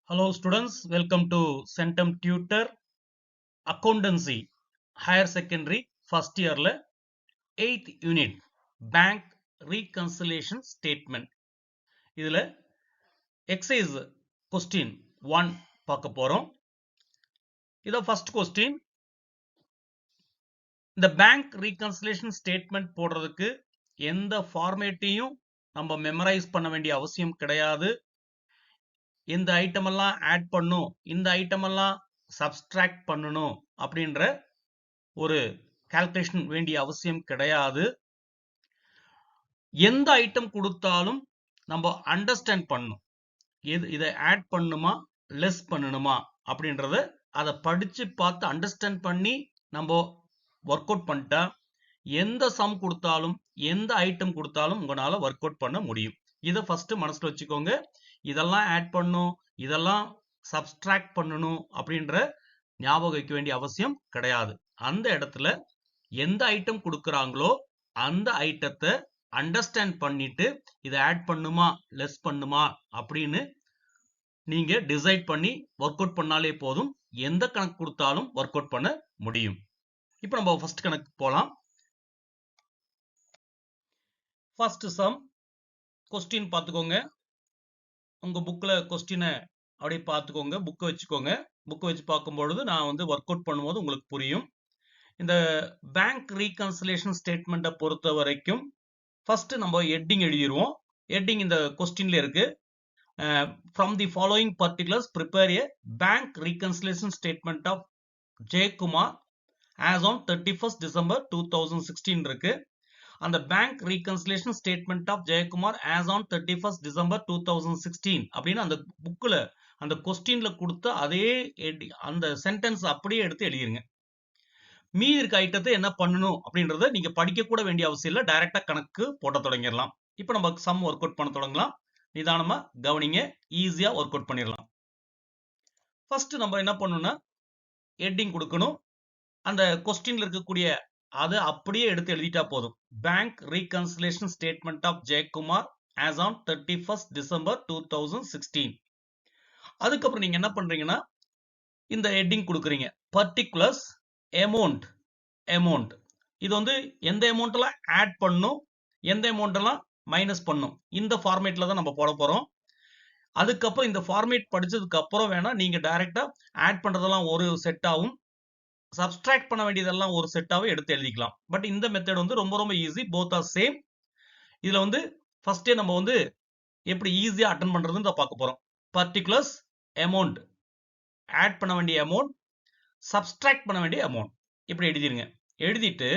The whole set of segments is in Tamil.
Hello students, welcome to Centum Tutor Accountancy Higher Secondary First Year 8th Unit Bank Reconciliation Statement. இதுல exercise question 1 பார்க்க போறோம். இத first question. இந்த bank reconciliation statement போடுறதுக்கு எந்த ஃபார்மேட்டையும் நம்ம மெமரைஸ் பண்ண வேண்டிய அவசியம் கிடையாது. இந்த ஐட்டம் எல்லாம் ஆட் பண்ணும், இந்த ஐட்டம் எல்லாம் சப்ஸ்ட்ராக்ட் பண்ணணும் அப்படின்ற ஒரு கால்குலேஷன் வேண்டிய அவசியம் கிடையாது. எந்த ஐட்டம் கொடுத்தாலும் நம்ம அண்டர்ஸ்டாண்ட் பண்ணணும். இதை ஆட் பண்ணுமா லெஸ் பண்ணணுமா அப்படின்றத அதை படிச்சு பார்த்து அண்டர்ஸ்டாண்ட் பண்ணி நம்ம ஒர்க் அவுட் பண்ணிட்டா எந்த சம் கொடுத்தாலும் எந்த ஐட்டம் கொடுத்தாலும் உங்களால ஒர்க் அவுட் பண்ண முடியும். இதை ஃபர்ஸ்ட் மனசுல வச்சுக்கோங்க. இதெல்லாம் ஆட் பண்ணும், இதெல்லாம் சப்ஸ்ட்ராக்ட் பண்ணணும் அப்படின்ற ஞாபகம் வைக்க வேண்டிய அவசியம் கிடையாது. அந்த இடத்துல எந்த ஐட்டம் கொடுக்குறாங்களோ அந்த ஐட்டத்தை அண்டர்ஸ்டாண்ட் பண்ணிட்டு இதை ஆட் பண்ணுமா லெஸ் பண்ணுமா அப்படின்னு நீங்க டிசைட் பண்ணி ஒர்க் அவுட் பண்ணாலே போதும். எந்த கணக்கு கொடுத்தாலும் ஒர்க் அவுட் பண்ண முடியும். இப்போ நம்ம ஃபர்ஸ்ட் கணக்கு போலாம். ஃபர்ஸ்ட் சம் கொஸ்டின் பார்த்துக்கோங்க. உங்க புக்ல கொஸ்டினை அப்படியே பார்த்துக்கோங்க, புக்கை வச்சுக்கோங்க. புக்கை வச்சு பார்க்கும்பொழுது நான் ஒர்க் அவுட் பண்ணும்போது உங்களுக்கு புரியும். இந்த பேங்க் ரீகன்சிலேஷன் ஸ்டேட்மெண்ட்டை பொறுத்த வரைக்கும் ஃபர்ஸ்ட் நம்ம ஹெட்டிங் எழுதிடுவோம். ஹெட்டிங் இந்த கொஸ்டின்ல இருக்கு. From the following particulars prepare a bank reconciliation statement of Jayakumar as on 31st December 2016 இருக்கு. அந்த bank reconciliation statement of Jayakumar as on 31st December 2016 அப்படின்னு அந்த புக்ல அந்த கொஸ்டின்ல கொடுத்த அதே அந்த சென்டென்ஸ் அப்படியே எடுத்து எழுதிருங்க. மீதி இருக்க ஐட்டத்தை என்ன பண்ணணும் அப்படின்றத நீங்க படிக்க கூட வேண்டிய அவசியம் இல்லை, டைரக்டா கணக்கு போட்ட தொடங்கிடலாம். இப்போ நம்ம சம் ஒர்க் அவுட் பண்ண தொடங்கலாம். நிதானமா கவனிங்க, ஈஸியா ஒர்க் அவுட் பண்ணிடலாம். ஃபர்ஸ்ட் நம்ம என்ன பண்ணணும்னா ஹெட்டிங் கொடுக்கணும். அந்த கொஸ்டின்ல இருக்கக்கூடிய அதை அப்படியே எடுத்து எழுதிட்டா போதும். Bank reconciliation statement of Jayakumar as on 31st December 2016. அதுக்கப்புறம் நீங்க என்ன பண்றீங்கன்னா இந்த ஹெட்டிங் கொடுக்குறீங்க, பர்டிகுலர்ஸ் அமௌண்ட். இது எந்த அமௌண்ட் எல்லாம் ஆட் பண்ணும், எந்த அமௌண்ட் எல்லாம் மைனஸ் பண்ணும், இந்த ஃபார்மேட்ல தான் நம்ம போட போறோம். அதுக்கப்புறம் இந்த ஃபார்மேட் படிச்சதுக்கு அப்புறம் வேணா நீங்க டைரக்டா ஆட் பண்றதெல்லாம் ஒரு செட் ஆகும், சப்ஸ்ட்ராக்ட் பண்ண வேண்டியதெல்லாம் ஒரு செட்டாவே எடுத்து எழுதிக்கலாம். பட் இந்த மெத்தட் ரொம்ப ரொம்ப ஈஸி, போத் ஆர் சேம். இதுல ஃபர்ஸ்டே நம்ம எப்படி ஈஸியா அட்டன் பண்றதுன்னு தான் பார்க்க போறோம். பர்டிகுலர்ஸ் அமௌண்ட், ஆட் பண்ண வேண்டிய அமௌண்ட், சப்ஸ்ட்ராக்ட் பண்ண வேண்டிய அமௌண்ட் இப்படி எழுதிருங்க. எழுதிட்டு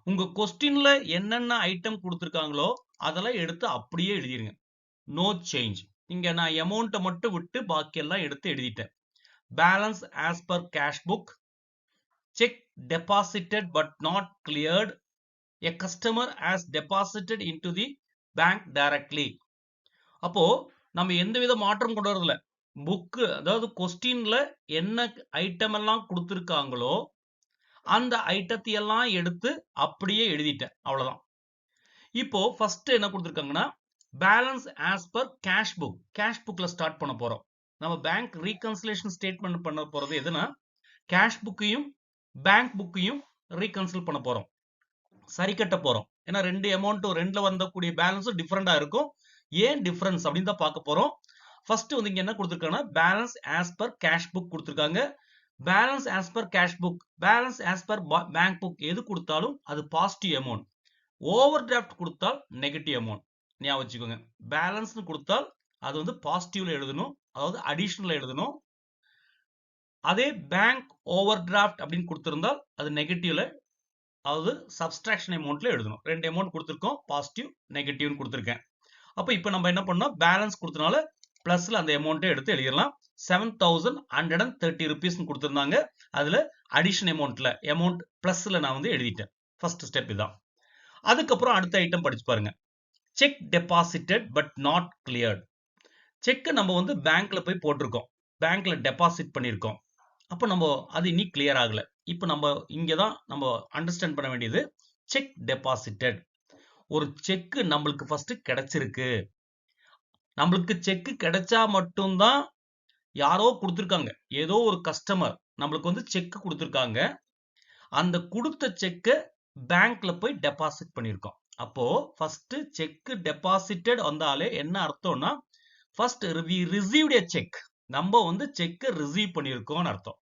உங்க கொஸ்டின்ல என்னென்ன ஐட்டம் கொடுத்துருக்காங்களோ அதெல்லாம் எடுத்து அப்படியே எழுதிருங்க. No change. இங்க நான் அமௌண்ட்டை மட்டும் விட்டு பாக்கி எல்லாம் எடுத்து எழுதிட்டேன். Balance as per cash book, check deposited but not cleared, a customer has deposited into the bank directly. அப்போ நம்ம எந்தவித மாற்றம் கொண்டு வரதில்ல. புக்கு அதாவது கொஸ்டின்ல என்ன ஐட்டம் எல்லாம் கொடுத்துருக்காங்களோ அந்த ஐட்டத்தை எல்லாம் எடுத்து அப்படியே எழுதிட்டேன், அவ்வளவுதான். இப்போ ஃபர்ஸ்ட் என்ன கொடுத்துருக்காங்கன்னா balance as per cash book. Cash புக்ல ஸ்டார்ட் பண்ண போறோம். நம்ம பேங்க் ரீகன்சிலேஷன் ஸ்டேட்மெண்ட் பண்ண போறது எதுனா கேஷ் புக்கையும் பேங்க் புக்கையும் ரீகன்சில் பண்ண போறோம், சரி கட்ட போறோம். ஏன்னா ரெண்டு அமௌண்ட்டும் ரெண்டுல வந்தக்கூடிய பேலன்ஸும் டிஃபரெண்டா இருக்கும். ஏன் டிஃபரன்ஸ் அப்படின்னு தான் பார்க்க போறோம். ஃபர்ஸ்ட் இங்க என்ன கொடுத்துருக்காங்கன்னா balance as per cash book கொடுத்துருக்காங்க. Balance as per cash book, balance as per bank book எது கொடுத்தாலும் அது பாசிட்டிவ் அமௌண்ட். ஓவர் டிராஃப்ட் கொடுத்தால் நெகட்டிவ் அமௌண்ட். ஞாபகம் வச்சுக்கோங்க. பேலன்ஸ் கொடுத்தால் அது பாசிட்டிவ்ல எழுதணும், அதாவது அடிஷனல் எழுதணும். அதே பேங்க் ஓவர் டிராஃப்ட் அப்படின்னு கொடுத்திருந்தால் அது நெகட்டிவ்ல, அதாவது சப்ஸ்ட்ராக்ஷன் அமௌண்ட்ல எழுதணும். ரெண்டு அமௌண்ட் கொடுத்திருக்கோம், பாசிட்டிவ் நெகட்டிவ்னு கொடுத்திருக்கேன். அப்ப இப்போ நம்ம என்ன பண்ணோம், பேலன்ஸ் கொடுத்தனால பிளஸ்ல அந்த அமௌண்ட்டை எடுத்து எழுதிடலாம். 7130 rupees கொடுத்திருந்தாங்க. அதுல அடிஷன் அமௌண்ட்ல அமௌண்ட் பிளஸ்ல நான் எழுதிட்டேன். ஃபர்ஸ்ட் ஸ்டெப் இதான். அதுக்கப்புறம் அடுத்த ஐட்டம் படிச்சு பாருங்க. Check deposited but not cleared. Check நம்ம பேங்க்ல போய் போட்டிருக்கோம், பேங்க்ல டெபாசிட் பண்ணிருக்கோம். அப்ப நம்ம அது இனி கிளியர் ஆகல. இப்ப நம்ம இங்கதான் நம்ம அண்டர்ஸ்டாண்ட் பண்ண வேண்டியது செக் டெபாசிட்டட். ஒரு செக் நம்மளுக்கு ஃபர்ஸ்ட் கிடைச்சிருக்கு. நம்மளுக்கு செக் கிடைச்சா மட்டும்தான் யாரோ கொடுத்துருக்காங்க, ஏதோ ஒரு கஸ்டமர் நம்மளுக்கு வந்து செக் கொடுத்துருக்காங்க. அந்த கொடுத்த செக்கை பேங்க்ல போய் டெபாசிட் பண்ணியிருக்கோம். அப்போ ஃபர்ஸ்ட் செக் டெபாசிட்டட் வந்தாலே என்ன அர்த்தம்னா, first we received a cheque. நம்ம வந்து செக்கை ரிசீவ் பண்ணியிருக்கோம்னு அர்த்தம்.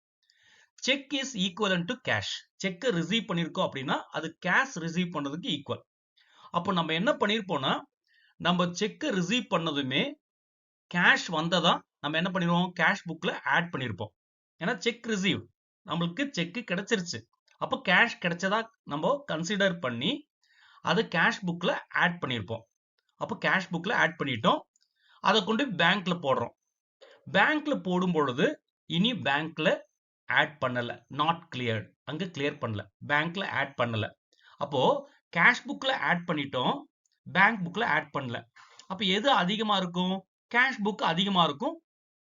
Cheque is equivalent to cash. செக்கை ரிசீவ் பண்ணியிருக்கோம் அப்படின்னா அது கேஷ் ரிசீவ் பண்ணதுக்கு ஈக்குவல். அப்போ நம்ம என்ன பண்ணியிருப்போம்னா, நம்ம செக்கை ரிசீவ் பண்ணதுமே கேஷ் வந்ததா நம்ம என்ன பண்ணிடுவோம், கேஷ் புக்ல ஆட் பண்ணியிருப்போம். ஏன்னா செக் ரிசீவ், நம்மளுக்கு செக் கிடைச்சிருச்சு. அப்போ கேஷ் கிடைச்சதா நம்ம கன்சிடர் பண்ணி அதை கேஷ் புக்ல ஆட் பண்ணியிருப்போம். அப்போ கேஷ் புக்ல ஆட் பண்ணிட்டோம். அதை கொண்டு பேங்க்ல போடுறோம். பேங்க்ல போடும் பொழுது இனி பேங்க்ல ஆட் பண்ணல, நாட் கிளியர்ட், அங்க கிளியர் பண்ணல, பேங்க்ல ஆட் பண்ணல. அப்போ கேஷ் புக்ல ஆட் பண்ணிட்டோம், பேங்க் புக்ல ஆட் பண்ணல. அப்ப எது அதிகமா இருக்கும், கேஷ் புக் அதிகமா இருக்கும்,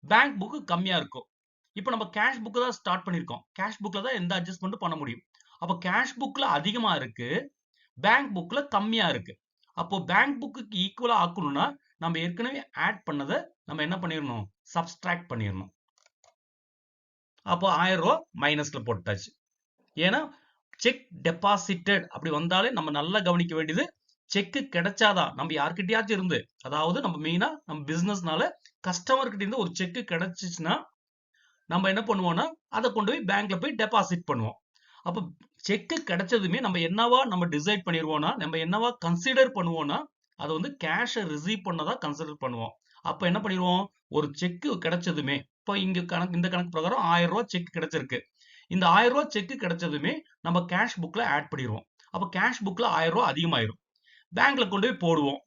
பேங்க் புக் கம்மியா இருக்கும். இப்போ நம்ம கேஷ் புக் தான் ஸ்டார்ட் பண்ணிருக்கோம், கேஷ் புக்ல தான் எந்த அட்ஜஸ்ட்மெண்ட்டும் பண்ண முடியும். அப்போ கேஷ் புக்ல அதிகமா இருக்கு, பேங்க் புக்ல கம்மியா இருக்கு. அப்போ பேங்க் புக்கு ஈக்குவலா ஆக்கணும்னா நம்ம ஏற்கனவே ஆட் பண்ணதை நம்ம என்ன பண்ணிடணும், சப்ஸ்ட்ராக்ட் பண்ணிடணும். அப்போ 1000 ரூபாய் மைனஸ்ல போட்டாச்சு. ஏன்னா செக் டெபாசிட்டட் அப்படி வந்தாலே நம்ம நல்லா கவனிக்க வேண்டியது, செக் கிடைச்சாதான் நம்ம யார்கிட்டயாச்சும் இருந்து, அதாவது நம்ம மெயினா நம்ம பிசினஸ்னால கஸ்டமர் கிட்ட இருந்து ஒரு செக் கிடைச்சிச்சுன்னா நம்ம என்ன பண்ணுவோம்னா அதை கொண்டு போய் பேங்க்ல போய் டெபாசிட் பண்ணுவோம். அப்போ செக் கிடைச்சதுமே நம்ம என்னவா நம்ம டிசைட் பண்ணிடுவோம்னா, நம்ம என்னவா கன்சிடர் பண்ணுவோம்னா, அதை வந்து கேஷை ரிசீவ் பண்ணதா கன்சிடர் பண்ணுவோம். அப்ப என்ன பண்ணிடுவோம், ஒரு செக் கிடைச்சதுமே, இப்போ இங்க கணக்கு, இந்த கணக்கு பிரகாரம் 1000 ரூபாய் செக் கிடைச்சிருக்கு. இந்த 1000 ரூபாய் செக் கிடைச்சதுமே நம்ம கேஷ் புக்ல ஆட் பண்ணிடுவோம். அப்ப கேஷ் புக்ல 1000 ரூபாய் அதிகமாயிரும். பேங்க்ல கொண்டு போய் போடுவோம்.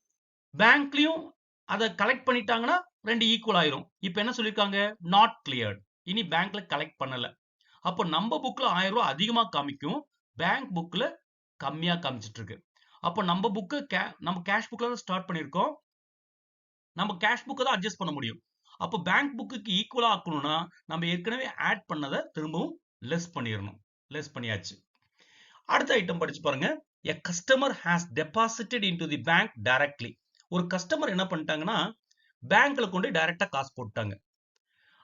பேங்க்லயும் அதை கலெக்ட் பண்ணிட்டாங்கன்னா ரெண்டு ஈக்குவல் ஆயிரும். இப்ப என்ன சொல்லிருக்காங்க, நாட் கிளியர்ட். இனி பேங்க்ல கலெக்ட் பண்ணல. அப்போ நம்ம புக்ல 1000 ரூபாய் அதிகமா காமிக்கும், பேங்க் புக்ல கம்மியா காமிச்சிட்டு இருக்கு. அப்போ நம்ம புக்கு நம்ம கேஷ் புக்ல தான் ஸ்டார்ட் பண்ணிருக்கோம், நம்ம கேஷ் புக்கை தான் அட்ஜஸ்ட் பண்ண முடியும். அப்போ பேங்க் புக்கு ஈக்குவலா ஆக்கணும்னா நம்ம ஏற்கனவே ஆட் பண்ணதை திரும்பவும் லெஸ் பண்ணிடணும். லெஸ் பண்ணியாச்சு. அடுத்த ஐட்டம் படிச்சு பாருங்க. A customer has deposited into the bank directly. ஒரு கஸ்டமர் என்ன பண்ணிட்டாங்கன்னா பேங்க்ல கொண்டு டைரக்டா காசு போட்டாங்க.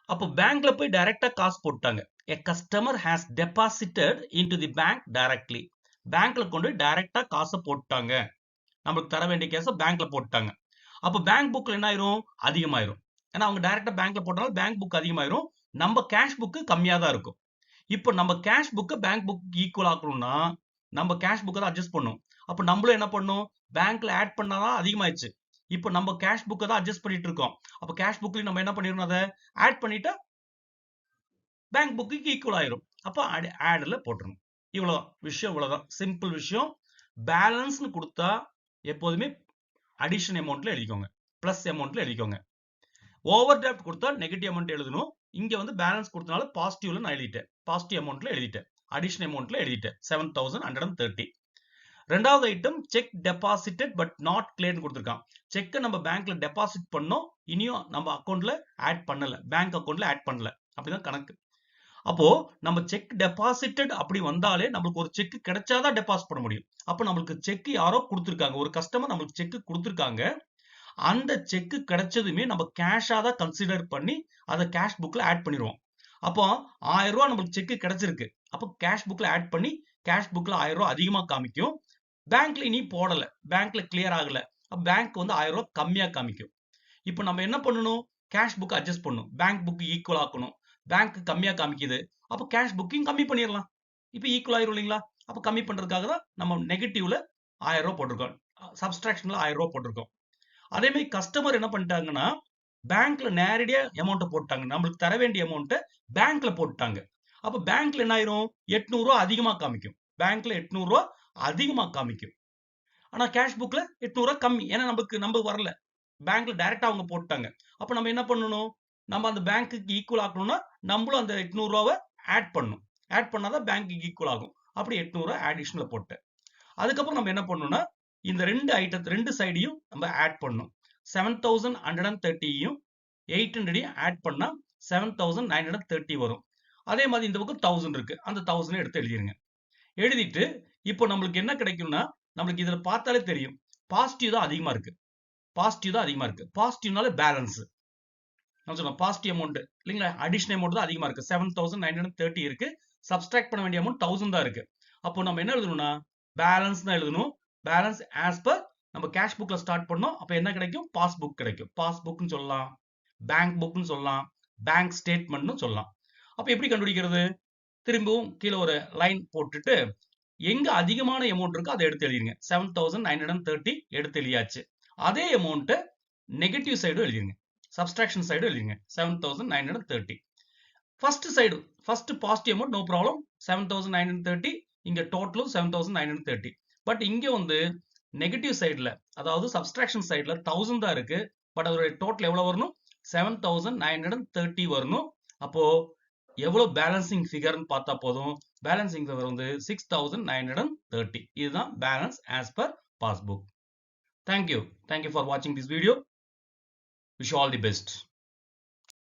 அப்போ பேங்க்ல போய் டைரக்டா காசு போட்டாங்க. A customer has deposited into the bank directly. பேங்க்ல கொண்டு டைரக்டா காசை போட்டாங்க. நம்மளுக்கு தர வேண்டிய கேஸை பேங்க்ல போட்டாங்க. அப்போ பேங்க் புக்ல என்ன ஆயிரும், அதிகமாயிரும். ஏன்னா அவங்க டைரக்டா பேங்க்ல போட்டாலும் பேங்க் புக் அதிகமாயிரும், நம்ம கேஷ் புக்கு கம்மியா தான் இருக்கும். இப்போ நம்ம கேஷ் புக்கை பேங்க் புக் ஈக்குவல் ஆக்கணும்னா நம்ம கேஷ் புக்கை தான் அட்ஜஸ்ட் பண்ணும். அப்போ நம்மளும் என்ன பண்ணும், பேங்க்ல ஆட் பண்ணாதான் அதிகமாயிடுச்சு. இப்போ நம்ம கேஷ் புக்கை தான் அட்ஜஸ்ட் பண்ணிட்டு இருக்கோம். அப்போ கேஷ் புக்லயும் நம்ம என்ன பண்ணிடணும், அதை ஆட் பண்ணிட்டா பேங்க் புக்கு ஈக்குவல் ஆயிரும். அப்போ ஆட்ல போட்டுருணும். இவ்வளவுதான் விஷயம், இவ்வளவுதான் சிம்பிள் விஷயம். பேலன்ஸ்னு கொடுத்தா எப்போதுமே அடிஷன் அமௌண்ட்ல எழுதிக்கோங்க, பிளஸ் அமௌண்ட்ல எழுதிக்கோங்க. ஓவர் டிராஃப்ட் கொடுத்தா நெகட்டிவ் அமௌண்ட் எழுதணும். இங்க வந்து பேலன்ஸ் கொடுத்தனால பாசிட்டிவ்ல நான் எழுதிட்டேன், பாசிட்டிவ் அமௌண்ட்ல எழுதிட்டேன், அடிஷன் அமௌண்ட்ல எழுதிட்டேன் 7130. ரெண்டாவது item cheque deposited but not கிளியர்னு கொடுத்துருக்கான். செக்கை நம்ம பேங்க்ல டெபாசிட் பண்ணோம், இனியும் நம்ம அக்கௌண்ட்ல ஆட் பண்ணல, பேங்க் அக்கௌண்ட்ல ஆட் பண்ணல, அப்படிதான் கணக்கு. அப்போ நம்ம செக் டெபாசிட்டட் அப்படி வந்தாலே நம்மளுக்கு ஒரு செக் கிடைச்சாதான் டெபாசிட் பண்ண முடியும். அப்போ நம்மளுக்கு செக் யாரோ கொடுத்துருக்காங்க, ஒரு கஸ்டமர் நம்மளுக்கு செக் கொடுத்துருக்காங்க. அந்த செக் கிடைச்சதுமே நம்ம கேஷா தான் கன்சிடர் பண்ணி அதை கேஷ் புக்ல ஆட் பண்ணிடுவோம். அப்போ 1000 ரூபாய் நம்மளுக்கு செக் கிடைச்சிருக்கு. அப்போ கேஷ் புக்ல ஆட் பண்ணி கேஷ் புக்ல 1000 ரூபாய் அதிகமா காமிக்கும். பேங்க்ல இனி போடல, பேங்க்ல கிளியர் ஆகல, பேங்க் வந்து 1000 ரூபாய் கம்மியா காமிக்கும். இப்போ நம்ம என்ன பண்ணணும், கேஷ் புக் அட்ஜஸ்ட் பண்ணணும், பேங்க் புக் ஈக்குவல் ஆக்கணும். பேங்க் கம்மியா காமிக்குது, அப்போ கேஷ் புக்கையும் கம்மி பண்ணிடலாம். இப்போ ஈக்குவல் ஆயிரும் இல்லைங்களா. அப்போ கம்மி பண்றதுக்காக தான் நம்ம நெகட்டிவ்ல 1000 ரூபாய் போட்டிருக்கோம், சப்ஸ்ட்ராக்ஷன்ல 1000 ரூபாய் போட்டிருக்கோம். அதே மாதிரி கஸ்டமர் என்ன பண்ணிட்டாங்கன்னா பேங்க்ல நேரடியா அமௌண்ட் போட்டாங்க, நம்மளுக்கு தர வேண்டிய அமௌண்ட்டை பேங்க்ல போட்டாங்க. அப்ப பேங்க்ல என்ன ஆயிரும், 800 ரூபாய் அதிகமா காமிக்கும், பேங்க்ல 800 ரூபாய் அதிகமா காமிக்கும். ஆனா கேஷ் புக்ல 800 ரூபாய் கம்மி, ஏன்னா நம்ம வரல, பேங்க்ல டைரக்டா அவங்க போட்டாங்க. அப்ப நம்ம என்ன பண்ணணும், நம்ம அந்த பேங்க்கு ஈக்குவல் ஆக்கணும்னா நம்மளும் அந்த 800 ரூபாவை ஆட் பண்ணணும், ஆட் பண்ணாதான் பேங்க்கு ஈக்குவல் ஆகும். அப்படி 800 ரூபாய் அடிஷனல் போட்டேன். அதுக்கப்புறம் நம்ம என்ன பண்ணணும்னா இந்த ரெண்டு ஐட்டத்தை ரெண்டு சைடையும் நம்ம ஆட் பண்ணணும். 7130யும் 800யும் ஆட் பண்ணா 7930 வரும். அதே மாதிரி இந்த பக்கம் 1000 இருக்கு, அந்த 1000 எடுத்து எழுதிருங்க. எழுதிட்டு இப்போ நம்மளுக்கு என்ன கிடைக்கும்னா, நம்மளுக்கு இதுல பார்த்தாலே தெரியும் பாசிட்டிவ் தான் அதிகமா இருக்கு, பாசிட்டிவ் தான் அதிகமா இருக்கு. பாசிட்டிவ்னால பேலன்ஸ், நான் சொன்னேன் பாசிட்டிவ் அமௌண்ட் இல்லைங்களா, அடிஷனல் அமௌண்ட் தான் அதிகமா இருக்கு. 7,930 இருக்கு. சப்ஸ்ட்ராக்ட் பண்ண வேண்டிய அமௌண்ட் 1000 தான் இருக்கு. அப்போ நம்ம என்ன எழுதணும்னா பேலன்ஸ் தான் எழுதணும். பேலன்ஸ் ஆஸ் பர் நம்ம கேஷ் புக்ல ஸ்டார்ட் பண்ணோம். அப்ப என்ன கிடைக்கும்? பாஸ்புக் கிடைக்கும். பாஸ்புக்னு சொல்லலாம், பேங்க் புக்னு சொல்லலாம், பேங்க் ஸ்டேட்மெண்ட்னு சொல்லலாம். அப்ப எப்படி கண்டுபிடிக்கிறது? திரும்பவும் கீழே ஒரு லைன் போட்டுட்டு எங்க அதிகமான அமௌண்ட் இருக்கோ அதை எடுத்து எழுதிருங்க. 7,930 எடுத்து எழுதியாச்சு. அதே அமௌண்ட் நெகட்டிவ் சைடும் எழுதிருங்க, சப்ஸ்ட்ராக்ஷன் சைடும் எழுதிருங்க. 7,930 first side, first positive amount no problem, 7,930. இங்க டோட்டலும் 7,930. பட் இங்க வந்து நெகட்டிவ் சைடுல, அதாவது சப்ஸ்ட்ராக்ஷன் சைடுல 1000 தான் இருக்கு. பட் அதோட டோட்டல் எவ்வளவு வரணும்? 7,930 வரணும். அப்போ எவ்வளவு பேலன்சிங் ஃபிகர்னு பார்த்தா போதும். பேலன்சிங் ஃபிகர் வந்து 6,930. இதுதான் balance as per passbook. Thank you for வாட்சிங் this video. Wish all the best.